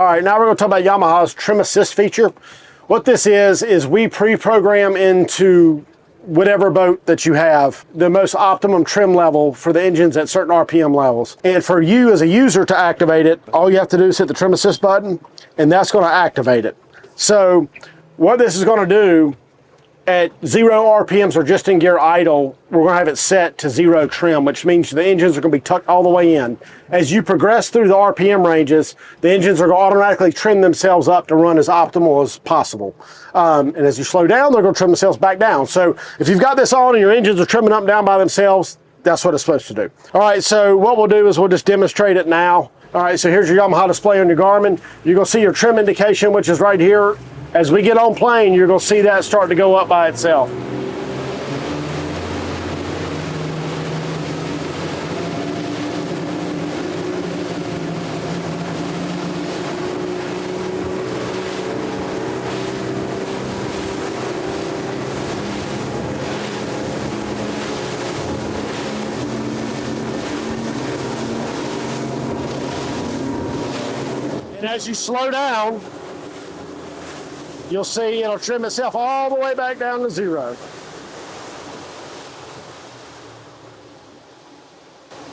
All right, now we're going to talk about Yamaha's trim assist feature. What this is we pre-program into whatever boat that you have the most optimum trim level for the engines at certain RPM levels. And for you as a user to activate it, all you have to do is hit the trim assist button, and that's going to activate it. So what this is going to do, at 0 RPMs or just in gear idle, we're going to have it set to 0 trim, which means the engines are going to be tucked all the way in. As you progress through the RPM ranges, the engines are going to automatically trim themselves up to run as optimal as possible. And as you slow down, they're going to trim themselves back down. So if you've got this on and your engines are trimming up and down by themselves, that's what it's supposed to do. All right, so what we'll do is we'll just demonstrate it now. All right, so here's your Yamaha display on your Garmin. You're going to see your trim indication, which is right here. As we get on plane, you're going to see that start to go up by itself. And as you slow down, you'll see it'll trim itself all the way back down to 0.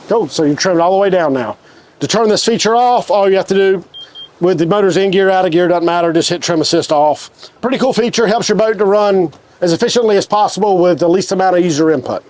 Cool, so you trim it all the way down now. To turn this feature off, all you have to do with the motors in gear, out of gear, doesn't matter, just hit trim assist off. Pretty cool feature, helps your boat to run as efficiently as possible with the least amount of user input.